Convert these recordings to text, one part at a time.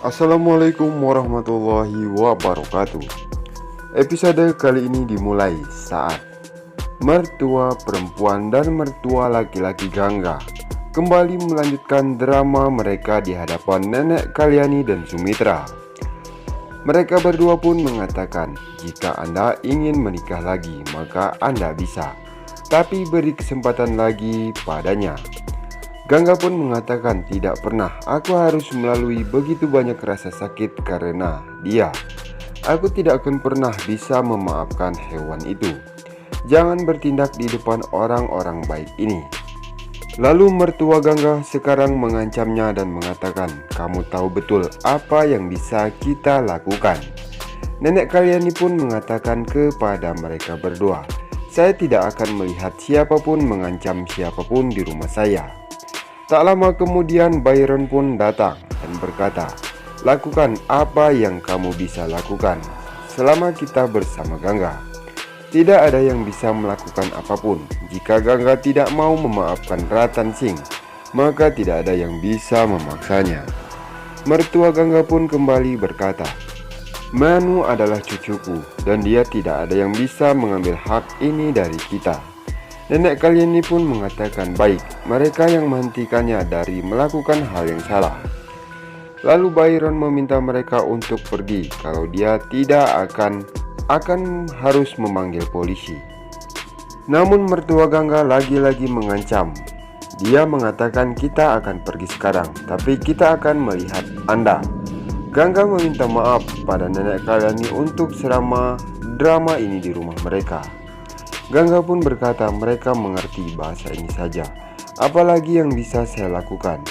Assalamualaikum warahmatullahi wabarakatuh. Episode kali ini dimulai saat mertua perempuan dan mertua laki-laki Gangga kembali melanjutkan drama mereka di hadapan nenek Kalyani dan Sumitra. Mereka berdua pun mengatakan, jika Anda ingin menikah lagi maka Anda bisa, tapi beri kesempatan lagi padanya. Gangga pun mengatakan, tidak pernah aku harus melalui begitu banyak rasa sakit karena dia. Aku tidak akan pernah bisa memaafkan hewan itu. Jangan bertindak di depan orang-orang baik ini. Lalu mertua Gangga sekarang mengancamnya dan mengatakan, kamu tahu betul apa yang bisa kita lakukan. Nenek Kalyani pun mengatakan kepada mereka berdua, saya tidak akan melihat siapapun mengancam siapapun di rumah saya. Tak lama kemudian Byron pun datang dan berkata, lakukan apa yang kamu bisa lakukan selama kita bersama Gangga. Tidak ada yang bisa melakukan apapun. Jika Gangga tidak mau memaafkan Ratan Singh, maka tidak ada yang bisa memaksanya. Mertua Gangga pun kembali berkata, Manu adalah cucuku dan dia tidak ada yang bisa mengambil hak ini dari kita. Nenek Kalyani pun mengatakan baik, mereka yang menghentikannya dari melakukan hal yang salah. Lalu Byron meminta mereka untuk pergi kalau dia tidak akan harus memanggil polisi. Namun mertua Gangga lagi-lagi mengancam. Dia mengatakan kita akan pergi sekarang, tapi kita akan melihat Anda. Gangga meminta maaf pada nenek Kalyani untuk selama drama ini di rumah mereka. Gangga pun berkata mereka mengerti bahasa ini saja, apalagi yang bisa saya lakukan.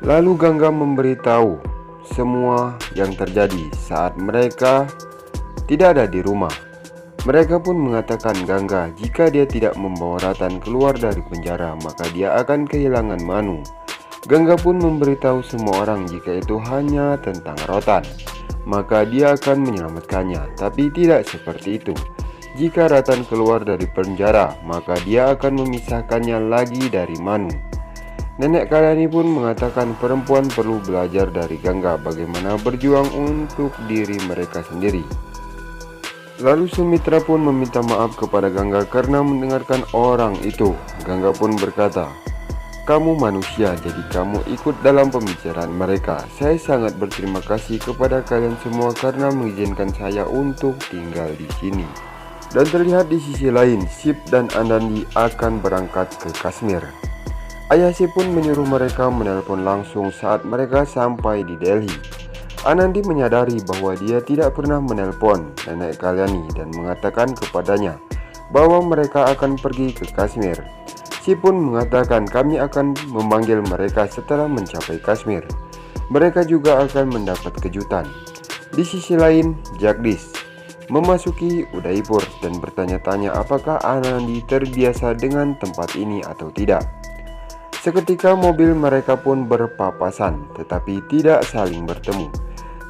Lalu Gangga memberitahu semua yang terjadi saat mereka tidak ada di rumah. Mereka pun mengatakan Gangga jika dia tidak membawa Ratan keluar dari penjara maka dia akan kehilangan Manu. Gangga pun memberitahu semua orang jika itu hanya tentang Ratan, maka dia akan menyelamatkannya, tapi tidak seperti itu. Jika Ratan keluar dari penjara, maka dia akan memisahkannya lagi dari Manu. Nenek Kalyani pun mengatakan perempuan perlu belajar dari Gangga bagaimana berjuang untuk diri mereka sendiri. Lalu Sumitra pun meminta maaf kepada Gangga karena mendengarkan orang itu. Gangga pun berkata, kamu manusia, jadi kamu ikut dalam pembicaraan mereka. Saya sangat berterima kasih kepada kalian semua karena mengizinkan saya untuk tinggal di sini. Dan terlihat di sisi lain, Sip dan Anandi akan berangkat ke Kashmir. Ayah Sip pun menyuruh mereka menelpon langsung saat mereka sampai di Delhi. Anandi menyadari bahwa dia tidak pernah menelpon nenek Kalyani dan mengatakan kepadanya bahwa mereka akan pergi ke Kashmir. Sip pun mengatakan kami akan memanggil mereka setelah mencapai Kashmir. Mereka juga akan mendapat kejutan. Di sisi lain, Jagdish memasuki Udaipur dan bertanya-tanya apakah Anandi terbiasa dengan tempat ini atau tidak. Seketika mobil mereka pun berpapasan tetapi tidak saling bertemu.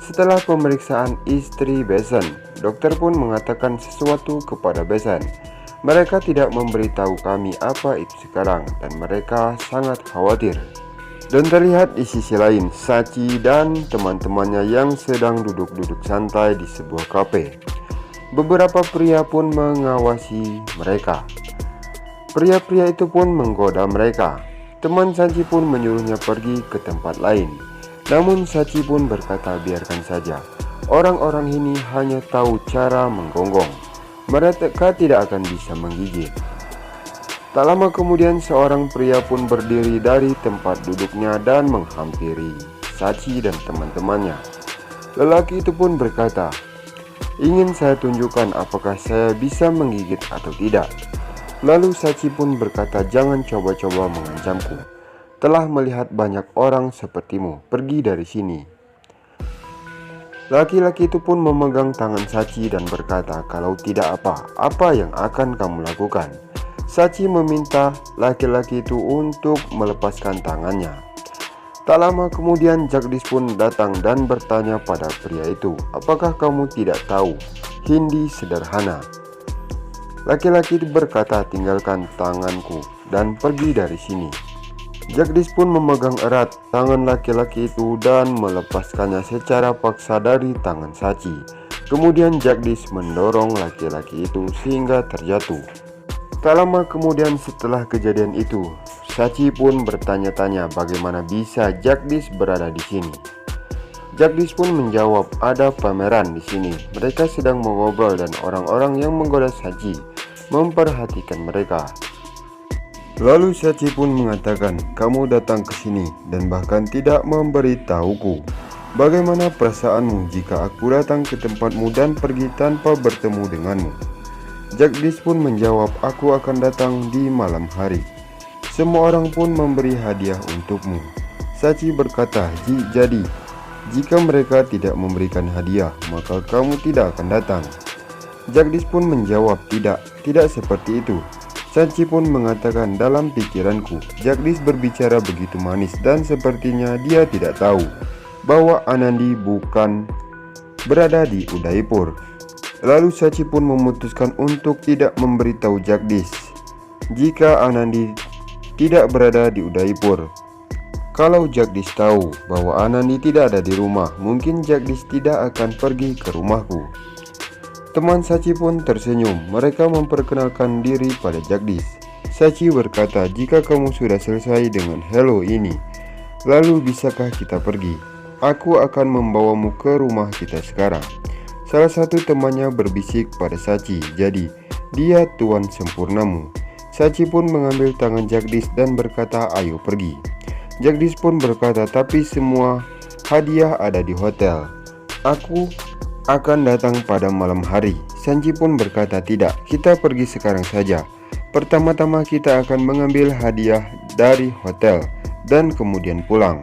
Setelah pemeriksaan istri Besan, dokter pun mengatakan sesuatu kepada Besan. Mereka tidak memberitahu kami apa itu sekarang dan mereka sangat khawatir. Dan terlihat di sisi lain, Sachi dan teman-temannya yang sedang duduk-duduk santai di sebuah kafe. Beberapa pria pun mengawasi mereka. Pria-pria itu pun menggoda mereka. Teman Sachi pun menyuruhnya pergi ke tempat lain. Namun Sachi pun berkata biarkan saja. Orang-orang ini hanya tahu cara menggonggong. Mereka tidak akan bisa menggigit. Tak lama kemudian seorang pria pun berdiri dari tempat duduknya dan menghampiri Sachi dan teman-temannya. Lelaki itu pun berkata, ingin saya tunjukkan apakah saya bisa menggigit atau tidak. Lalu Sachi pun berkata, jangan coba-coba mengancamku. Telah melihat banyak orang sepertimu, pergi dari sini. Laki-laki itu pun memegang tangan Sachi dan berkata, kalau tidak apa yang akan kamu lakukan? Sachi meminta laki-laki itu untuk melepaskan tangannya. Tak lama kemudian Jagdish pun datang dan bertanya pada pria itu, apakah kamu tidak tahu Hindi sederhana? Laki-laki itu berkata, tinggalkan tanganku dan pergi dari sini. Jagdish pun memegang erat tangan laki-laki itu dan melepaskannya secara paksa dari tangan Sachi. Kemudian Jagdish mendorong laki-laki itu sehingga terjatuh. Tak lama kemudian setelah kejadian itu, Sachi pun bertanya-tanya bagaimana bisa Jagdish berada di sini. Jagdish pun menjawab, ada pameran di sini. Mereka sedang mengobrol dan orang-orang yang menggoda Sachi memperhatikan mereka. Lalu Sachi pun mengatakan, kamu datang ke sini dan bahkan tidak memberitahuku. Bagaimana perasaanmu jika aku datang ke tempatmu dan pergi tanpa bertemu denganmu? Jagdish pun menjawab, aku akan datang di malam hari. Semua orang pun memberi hadiah untukmu. Sachi berkata, jadi jika mereka tidak memberikan hadiah, maka kamu tidak akan datang. Jagdish pun menjawab, tidak seperti itu. Sachi pun mengatakan, dalam pikiranku, Jagdish berbicara begitu manis dan sepertinya dia tidak tahu bahwa Anandi bukan berada di Udaipur. Lalu Sachi pun memutuskan untuk tidak memberitahu Jagdish jika Anandi tidak berada di Udaipur. Kalau Jagdish tahu bahwa Anandi tidak ada di rumah, mungkin Jagdish tidak akan pergi ke rumahku. Teman Sachi pun tersenyum. Mereka memperkenalkan diri pada Jagdish. Sachi berkata, jika kamu sudah selesai dengan hello ini, lalu bisakah kita pergi? Aku akan membawamu ke rumah kita sekarang. Salah satu temannya berbisik pada Sachi, jadi dia tuan sempurnamu. Sachi pun mengambil tangan Jagdish dan berkata, ayo pergi. Jagdish pun berkata, tapi semua hadiah ada di hotel. Aku akan datang pada malam hari. Sachi pun berkata, tidak, kita pergi sekarang saja. Pertama-tama kita akan mengambil hadiah dari hotel dan kemudian pulang.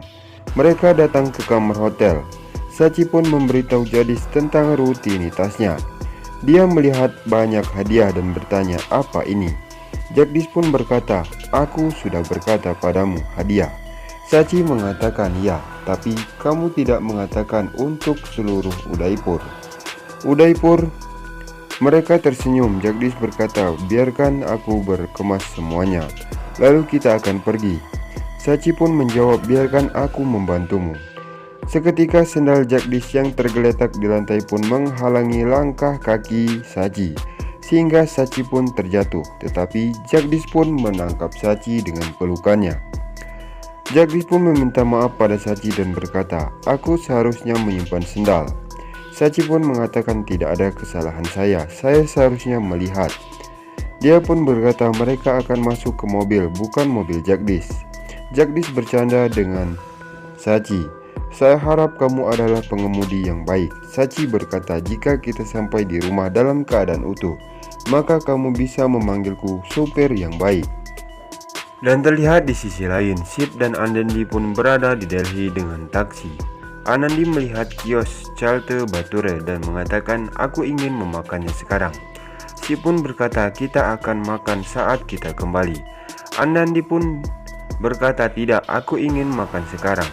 Mereka datang ke kamar hotel. Sachi pun memberitahu Jagdish tentang rutinitasnya. Dia melihat banyak hadiah dan bertanya, apa ini? Jagdish pun berkata, aku sudah berkata padamu hadiah. Sachi mengatakan, ya, tapi kamu tidak mengatakan untuk seluruh Udaipur. Mereka tersenyum. Jagdish berkata, biarkan aku berkemas semuanya, lalu kita akan pergi. Sachi pun menjawab, biarkan aku membantumu. Seketika sendal Jagdish yang tergeletak di lantai pun menghalangi langkah kaki Sachi, sehingga Sachi pun terjatuh. Tetapi Jagdish pun menangkap Sachi dengan pelukannya. Jagdish pun meminta maaf pada Sachi dan berkata, aku seharusnya menyimpan sendal. Sachi pun mengatakan, tidak ada kesalahan saya seharusnya melihat. Dia pun berkata, mereka akan masuk ke mobil, bukan mobil Jagdish. Jagdish bercanda dengan Sachi, saya harap kamu adalah pengemudi yang baik. Sachi berkata, jika kita sampai di rumah dalam keadaan utuh, maka kamu bisa memanggilku supir yang baik. Dan terlihat di sisi lain, Sip dan Anandi pun berada di Delhi dengan taksi. Anandi melihat kios Chalte Bhature dan mengatakan, aku ingin memakannya sekarang. Sip pun berkata, kita akan makan saat kita kembali. Anandi pun berkata, tidak, aku ingin makan sekarang.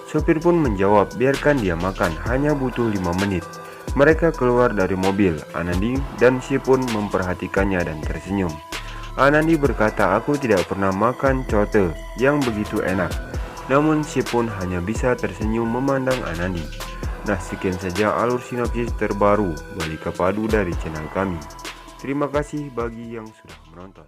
Sopir pun menjawab, biarkan dia makan, hanya butuh 5 menit. Mereka keluar dari mobil. Anandi dan Sip pun memperhatikannya dan tersenyum. Anandi berkata, aku tidak pernah makan cote yang begitu enak. Namun Sip pun hanya bisa tersenyum memandang Anandi. Nah, sekian saja alur sinopsis terbaru Balika Padu dari channel kami. Terima kasih bagi yang sudah menonton.